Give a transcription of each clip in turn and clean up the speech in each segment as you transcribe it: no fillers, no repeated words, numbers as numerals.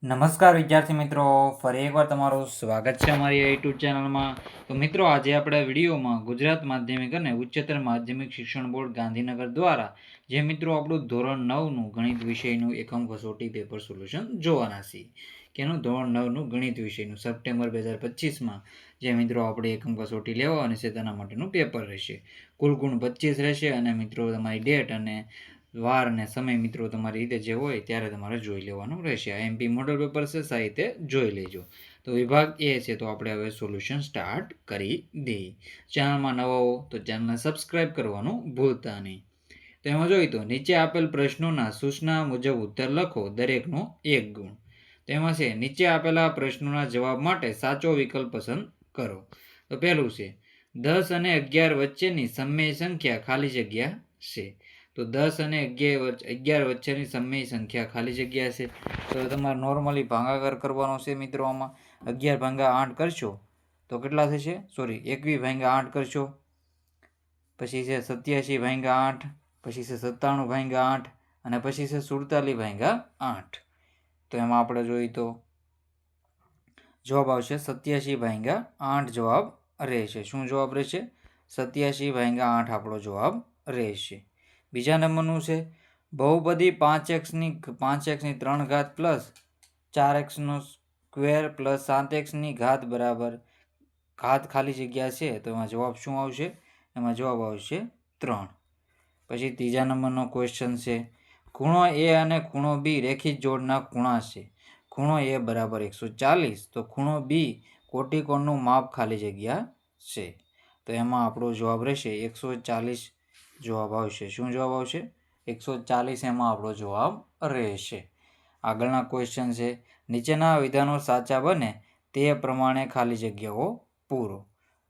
નમસ્કાર વિદ્યાર્થી મિત્રો, ફરી એકવાર તમારું સ્વાગત છે અમારી યુટ્યુબ ચેનલમાં. તો મિત્રો, આજે આપણે વિડીયોમાં ગુજરાત માધ્યમિક અને ઉચ્ચતર માધ્યમિક શિક્ષણ બોર્ડ ગાંધીનગર દ્વારા જે મિત્રો આપણું ધોરણ 9નું ગણિત વિષયનું એકમ કસોટી પેપર સોલ્યુશન જોવાના છીએ. કેનું? ધોરણ 9નું ગણિત વિષયનું સપ્ટેમ્બર 2025માં જે મિત્રો આપણે એકમ કસોટી લેવાની છે તેના માટેનું પેપર રહેશે. કુલ ગુણ 25 રહેશે અને મિત્રો તમારી ડેટ અને વાર અને સમય મિત્રો તમારી રીતે જે હોય ત્યારે તમારે જોઈ લેવાનું રહેશે. આ એમપી મોડલ પેપર છે, સાહિત્ય જોઈ લેજો. તો વિભાગ એ છે, તો આપણે હવે સોલ્યુશન સ્ટાર્ટ કરી દઈએ. ચેનલમાં નવા હો તો ચેનલને સબસ્ક્રાઇબ કરવાનું ભૂલતા નહીં. તો એમાં જોઈએ તો નીચે આપેલ પ્રશ્નોના સૂચના મુજબ ઉત્તર લખો, દરેકનો 1 ગુણ. તેમાં છે નીચે આપેલા પ્રશ્નોના જવાબ માટે સાચો વિકલ્પ પસંદ કરો. તો પહેલું છે 10 અને 11 વચ્ચેની સમય સંખ્યા ખાલી જગ્યા છે. તો 10 અને 11 વચ્ચેની સમય સંખ્યા ખાલી જગ્યા છે. તો તમારે નોર્મલી ભાગાકાર કરવાનો છે મિત્રો. આમાં 11 ભાગ્યા 8 કરશો તો કેટલા થશે? 21 ભાગ્યા 8 કરશો, પછી છે 87 ભાગ્યા 8, પછી છે 97 ભાગ્યા 8 અને પછી છે 47 ભાગ્યા 8. તો એમાં આપણે જોઈએ તો જવાબ આવશે 87 ભાગ્યા 8 જવાબ રહેશે. શું જવાબ રહેશે? 87 ભાગ્યા 8 આપણો જવાબ રહેશે. બીજા નંબરનું છે બહુપદી 5xની 3 ઘાત પ્લસ 4xનો સ્ક્વેર પ્લસ 7xની ઘાત બરાબર ઘાત ખાલી જગ્યા છે. તો એમાં જવાબ શું આવશે? એમાં જવાબ આવશે 3. પછી ત્રીજા નંબરનો ક્વેશ્ચન છે ખૂણો એ અને ખૂણો બી રેખિત જોડના ખૂણા છે. ખૂણો એ બરાબર 140, તો ખૂણો બી કોટિકોણનું માપ ખાલી જગ્યા છે. તો એમાં આપણો જવાબ રહેશે 140 જવાબ આવશે. શું જવાબ આવશે? 140 એમાં આપણો જવાબ રહેશે. આગળના ક્વેશ્ચન છે નીચેના વિધાનો સાચા બને તે પ્રમાણે ખાલી જગ્યાઓ પૂરો.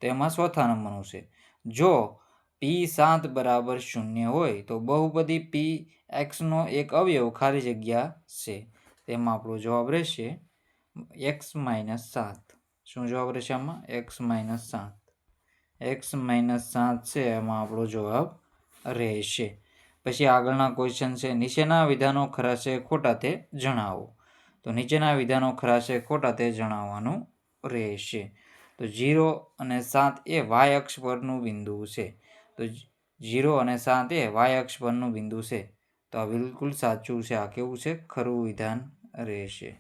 તેમાં ચોથા નંબરનું છે જો P7 બરાબર 0 હોય તો બહુપદી Pxનો એક અવયવ ખાલી જગ્યા છે. તેમાં આપણો જવાબ રહેશે x-7. શું જવાબ રહેશે આમાં? x-7. x-7 છે એમાં આપણો જવાબ રહેશે. પછી આગળના ક્વેશ્ચન છે નીચેના વિધાનો ખરા છે ખોટા તે જણાવો. તો નીચેના વિધાનો ખરા છે ખોટા તે જણાવવાનું રહેશે. તો 0 અને 7 એ y અક્ષ પરનું બિંદુ છે. તો 0 અને 7 એ y અક્ષ પરનું બિંદુ છે. તો આ બિલકુલ સાચું છે. આ કેવું છે? ખરું વિધાન રહેશે.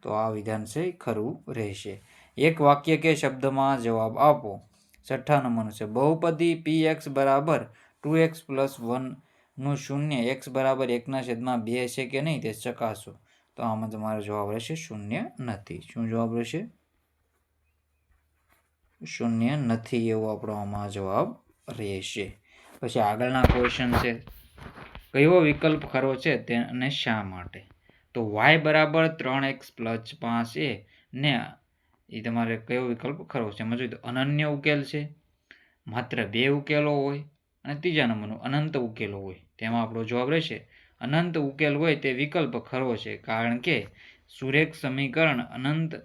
તો આ વિધાન છે ખરું રહેશે. એક વાક્ય કે શબ્દમાં જવાબ આપો. છઠ્ઠા નંબરનું છે બહુપદી px બરાબર 2x + 1 નું શૂન્ય x બરાબર 1/2 છે કે નહીં તે ચકાસો. તો આમાં તમારો જવાબ રહેશે શૂન્ય નથી. શું જવાબ રહેશે? શૂન્ય નથી એવો આપણો આમાં જવાબ રહેશે. પછી આગળના ક્વેશ્ચન છે કયો વિકલ્પ ખરો છે તે અને શા માટે? તો y બરાબર 3x + 5a ને એ તમારે કયો વિકલ્પ ખરો છે? એમાં જોઈએ તો અનન્ય ઉકેલ છે, માત્ર 2 ઉકેલો હોય અને ત્રીજા નંબરનો અનંત ઉકેલો હોય. તેમાં આપણો જવાબ રહેશે અનંત ઉકેલ હોય તે વિકલ્પ ખરો છે, કારણ કે સુરેખ સમીકરણ અનંત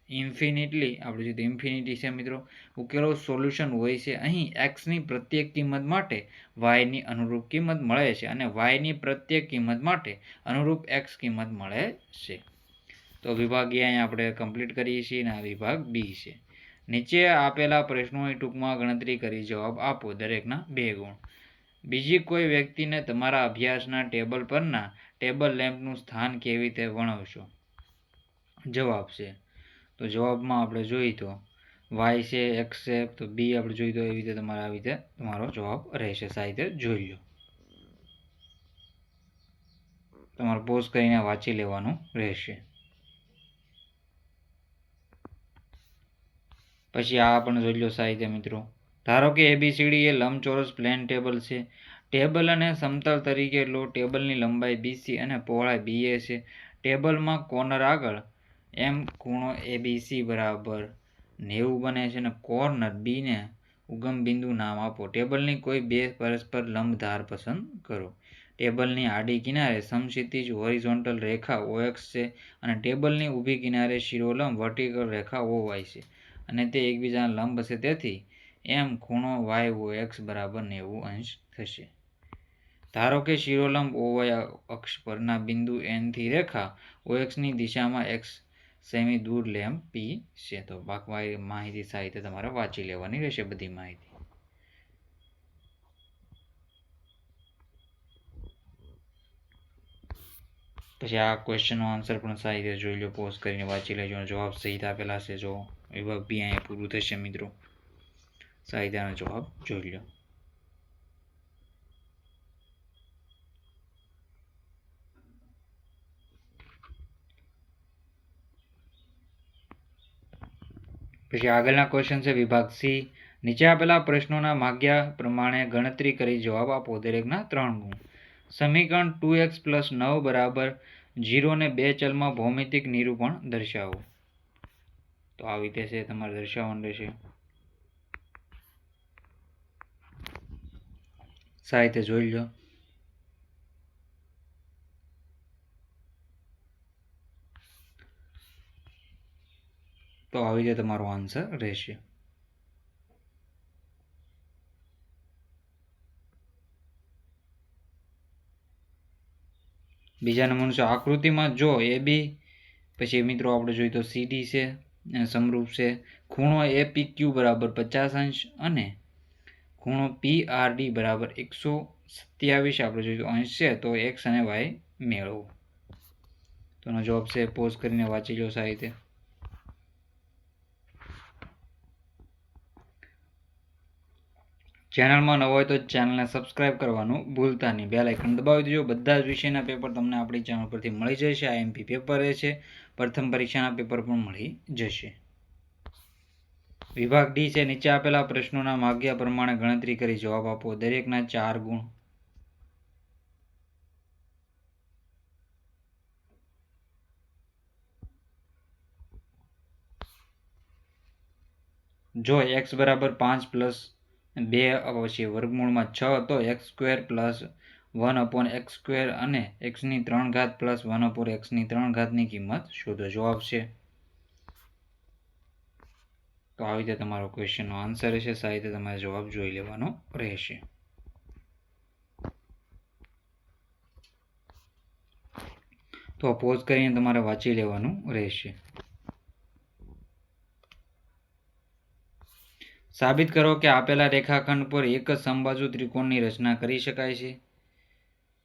ઇન્ફિનિટી છે મિત્રો ઉકેલો સોલ્યુશન હોય છે. અહીં એક્સની પ્રત્યેક કિંમત માટે વાયની અનુરૂપ કિંમત મળે છે અને વાયની પ્રત્યેક કિંમત માટે અનુરૂપ એક્સ કિંમત મળે છે. તો વિભાગ એ અહીં આપણે કમ્પ્લીટ કરીએ છીએ અને આ વિભાગ બી છે. નીચે આપેલા પ્રશ્નોની ટૂંકમાં ગણતરી કરી જવાબ આપો, દરેકના 2 ગુણ. બીજી કોઈ વ્યક્તિને તમારા અભ્યાસના ટેબલ પરના ટેબલ લેમ્પનું સ્થાન કેવી રીતે વર્ણવશો? જવાબ છે તો જવાબમાં આપણે જોઈએ તો વાય છે, એક્સ છે, તો બી આપણે જોઈએ તો એવી રીતે તમારે આવી રીતે તમારો જવાબ રહેશે. સાહિત્ય જોઈ લો. તમારે પોઝ કરીને વાંચી લેવાનું રહેશે. પછી આ પણ જોઈ લો સાહિત્ય મિત્રો. ધારો કે ABCD એ લંબચોરસ પ્લેન ટેબલ છે. ટેબલ અને સમતલ તરીકે લો. ટેબલની લંબાઈ BC અને પહોળાઈ BA છે. ટેબલમાં કોર્નર આગળ એમ ખૂણો ABC બરાબર 90 બને છે અને કોર્નર બીને ઉગમ બિંદુ નામ આપો. ટેબલની કોઈ 2 પરસ્પર લંબ ધાર પસંદ કરો. ટેબલની આડી કિનારે સમક્ષિતિજ હોરિઝોન્ટલ રેખા OX છે અને ટેબલની ઊભી કિનારે શિરોલંબ વર્ટિકલ રેખા OY છે અને તે એકબીજાના લંબ હશે. તેથી એમ ખૂણો YOX બરાબર 90 અંશ થશે. ધારો કે શિરોલંબ OY અક્ષ પરના બિંદુ N થી રેખા OX ની દિશામાં x સેમી દૂર લેમ્પ P છે. તો બાકી માહિતી સાહિત્ય તમારે વાંચી લેવાની રહેશે બધી માહિતી. પછી આ ક્વેશ્ચનનો આન્સર પણ સાહિત્ય જોઈ લો, પોઝ કરીને વાંચી લેજો. જવાબ સહિત આપેલા છે. જો વિભાગ બી અહીંયા પૂરું થશે મિત્રો. સાહિત્યનો જવાબ જોઈ લો. પછી આગળના ક્વેશ્ચન છે વિભાગ સી. નીચે આપેલા પ્રશ્નોના માગ્યા પ્રમાણે ગણતરી કરી જવાબ આપો. દરેકના 3 ગુણ. સમીકરણ 2x + 9 બરાબર 0 ને 2 ચલમાં ભૌમિતિક નિરૂપણ દર્શાવો. તો આવી રીતે છે તમારે દર્શાવવાનું રહેશે. સાહિત્ય જોઈ લો. તો આવી રીતે તમારો આન્સર રહેશે. બીજા નંબરનું છે આકૃતિમાં જો AB પછી મિત્રો આપણે જોઈએ તો CD છે સમરૂપ છે. ખૂણો APQ બરાબર 50° અને ખૂણો PRD બરાબર 127 આપણે જોઈએ તો અંશ છે. તો x અને y મેળવો. તો એનો જવાબ છે, પોઝ કરીને વાંચી લો સાહિત્ય. ચેનલમાં નવો હોય તો ચેનલને સબસ્ક્રાઇબ કરવાનું ભૂલતા નહીં. બેલ આઇકન દબાવી દેજો. બધા જ વિષયના પેપર તમને આપણી ચેનલ પરથી મળી જશે. IMP પેપર છે, પ્રથમ પરીક્ષાના પેપર પણ મળી જશે. વિભાગ ડી છે. નીચે આપેલા પ્રશ્નોના માગ્યા પ્રમાણે ગણતરી કરી જવાબ આપો. દરેકના 4 ગુણ. જો x બરાબર 5 + 2 પછી વર્ગમૂળમાં 6 તો x² + 1/x² અને x³ + 1/x³ ની કિંમત શોધો. જવાબ છે. તો આવી રીતે તમારો ક્વેશ્ચનનો આન્સર રહેશે. સાહિત્ય તમારે જવાબ જોઈ લેવાનો રહેશે. તો પોઝ કરીને તમારે વાંચી લેવાનું રહેશે. સાબિત કરો કે આપેલા રેખાખંડ પર એક જ સમબાજુ ત્રિકોણની રચના કરી શકાય છે.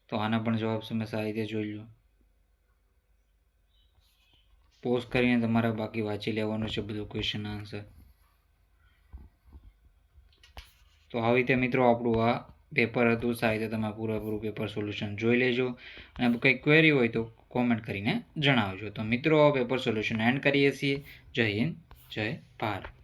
તો આના પણ જવાબ તમે સાહિત્ય જોઈ લો. પોઝ કરીને તમારે બાકી વાંચી લેવાનું છે બધું ક્વેશ્ચન આન્સર. તો આવી રીતે મિત્રો આપણું આ પેપર હતું. સાહિત્ય તમે પૂરેપૂરું પેપર સોલ્યુશન જોઈ લેજો અને કંઈ ક્વેરી હોય તો કોમેન્ટ કરીને જણાવજો. તો મિત્રો પેપર સોલ્યુશન એન્ડ કરીએ છીએ. જય હિન્દ, જય ભારત.